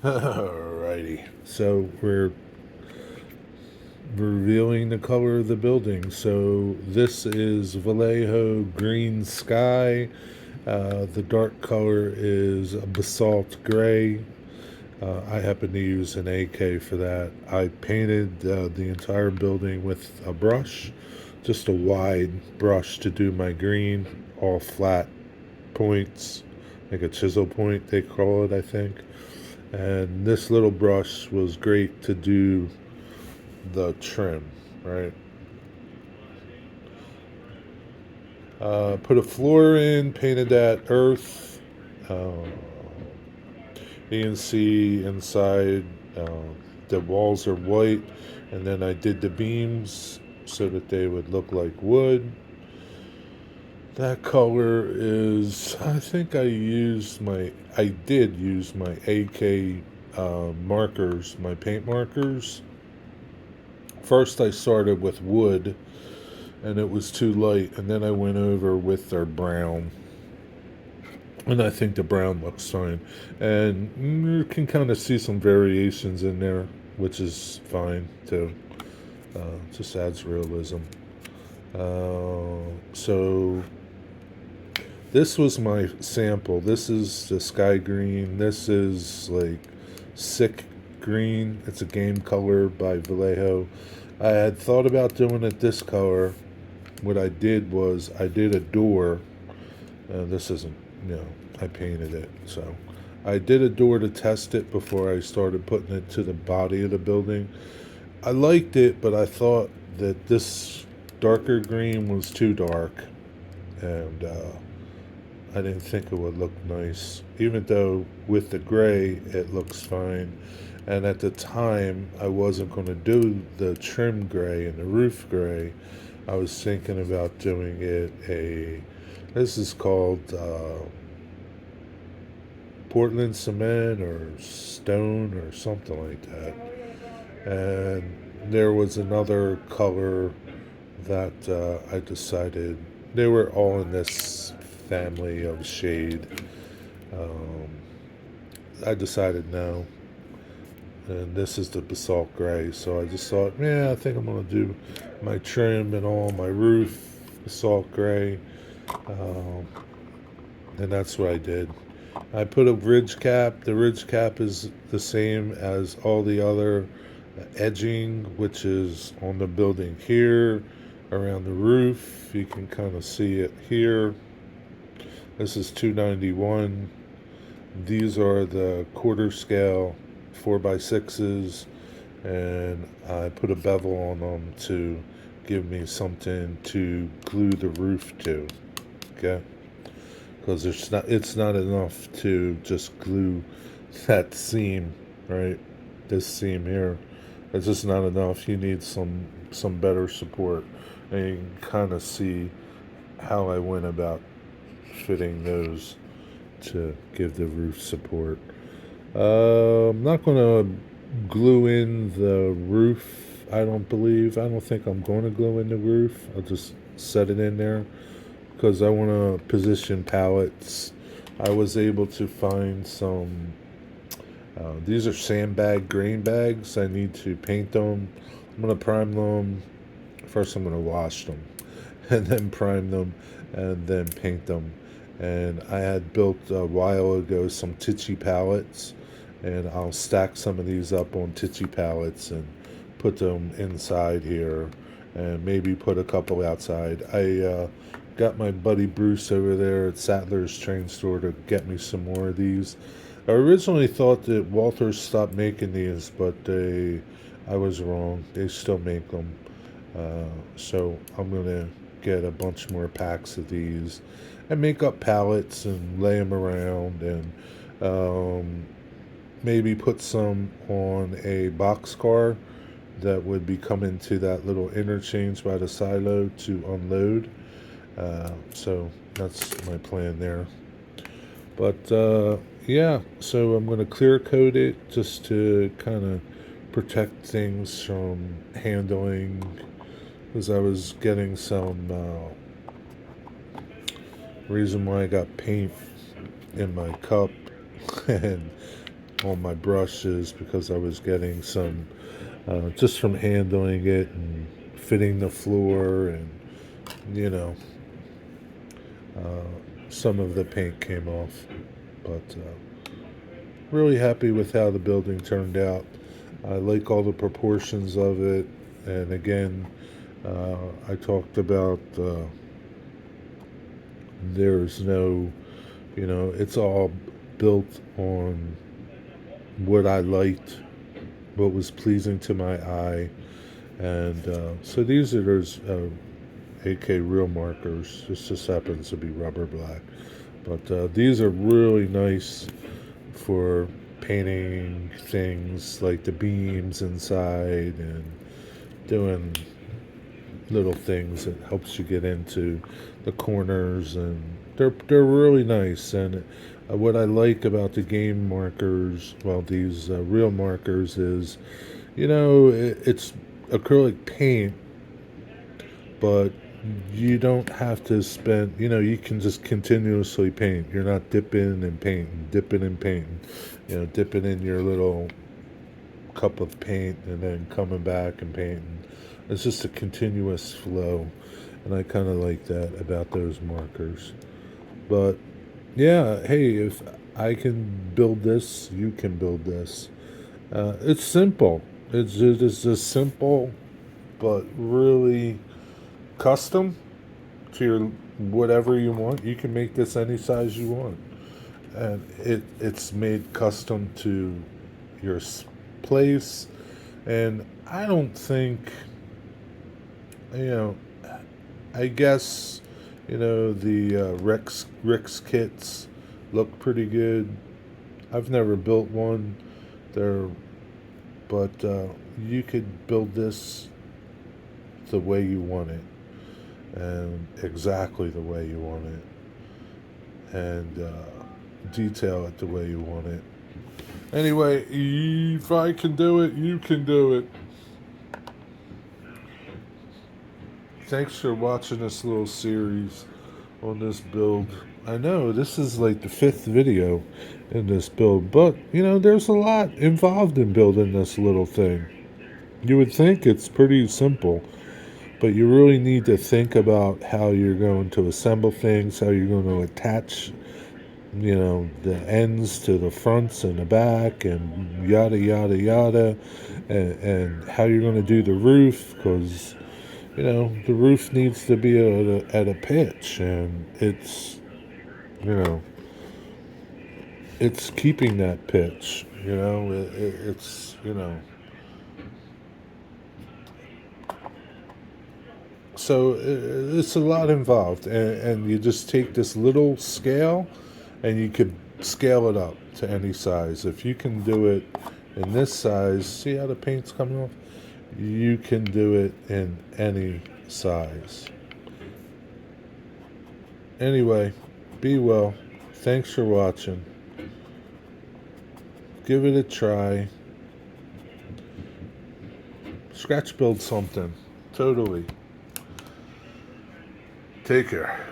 Alrighty, so we're revealing the color of the building. So this is Vallejo Green Sky. The dark color is a basalt gray. I happen to use an AK for that. I painted the entire building with a brush, just a wide brush to do my green, all flat points, like a chisel point they call it, I think. And this little brush was great to do the trim, right? Put a floor in, painted that earth, NC inside. The walls are white, and then I did the beams so that they would look like wood. That color is, I think I did use my AK markers, my paint markers. First, I started with wood, and it was too light, and then I went over with their brown, and I think the brown looks fine. And you can kind of see some variations in there, which is fine too. Just adds realism. So this was my sample. This is the sky green. This is like sick green. It's a game color by Vallejo. I had thought about doing it this color. What I did was I did a door. This isn't, I painted it. So I did a door to test it before I started putting it to the body of the building. I liked it, but I thought that this darker green was too dark. And I didn't think it would look nice. Even though with the gray, it looks fine. And at the time, I wasn't going to do the trim gray and the roof gray. I was thinking about doing this is called Portland cement or stone or something like that. And there was another color that I decided, they were all in this family of shade. I decided no. And this is the basalt gray. So I just thought, I think I'm going to do my trim and all my roof basalt gray. And that's what I did. I put a ridge cap. The ridge cap is the same as all the other edging, which is on the building here, around the roof. You can kind of see it here. This is 291. These are the quarter scale 4x6s, and I put a bevel on them to give me something to glue the roof to. Okay, because it's not enough to just glue that seam, right? This seam here, it's just not enough. You need some better support, and you can kind of see how I went about fitting those to give the roof support. I'm not going to glue in the roof, I don't think I'm going to glue in the roof. I'll just set it in there because I want to position pallets. I was able to find some, these are sandbag grain bags. I need to paint them. I'm going to prime them. First I'm going to wash them and then prime them and then paint them. And I had built a while ago some titchy pallets, and I'll stack some of these up on titchy pallets and put them inside here, and maybe put a couple outside. I got my buddy Bruce over there at Sattler's Train Store to get me some more of these. I originally thought that Walthers stopped making these, but I was wrong. They still make them. So I'm going to get a bunch more packs of these and make up pallets and lay them around, and maybe put some on a box car that would be coming to that little interchange by the silo to unload. So that's my plan there. But yeah, so I'm going to clear coat it just to kind of protect things from handling, because I was getting some reason why I got paint in my cup and on my brushes because I was getting some just from handling it and fitting the floor, and you know, some of the paint came off. But really happy with how the building turned out. I like all the proportions of it, and again, I talked about there's no, it's all built on what I liked, what was pleasing to my eye, and so these are those AK real markers. This just happens to be rubber black, but these are really nice for painting things like the beams inside and doing little things that helps you get into the corners, and they're really nice. And what I like about the game markers, well, these real markers, is it's acrylic paint, but you don't have to spend, you can just continuously paint. You're not dipping and painting, dipping in your little cup of paint and then coming back and painting. It's just a continuous flow, and I kind of like that about those markers. But yeah, hey, if I can build this, you can build this. It's simple. It's just simple, but really custom to your whatever you want. You can make this any size you want, and it's made custom to your place. And I don't think, I guess, the Rick's kits look pretty good. I've never built one there, but you could build this the way you want it, and exactly the way you want it, and detail it the way you want it. Anyway, if I can do it, you can do it. Thanks for watching this little series on this build. I know this is like the 5th video in this build, but there's a lot involved in building this little thing. You would think it's pretty simple, but you really need to think about how you're going to assemble things, how you're going to attach, the ends to the fronts and the back, and yada, yada, yada, and how you're going to do the roof, because, the roof needs to be at a pitch, and it's keeping that pitch, it's, so it's a lot involved, and you just take this little scale, and you could scale it up to any size. If you can do it in this size, see how the paint's coming off? You can do it in any size. Anyway, be well. Thanks for watching. Give it a try. Scratch build something. Totally. Take care.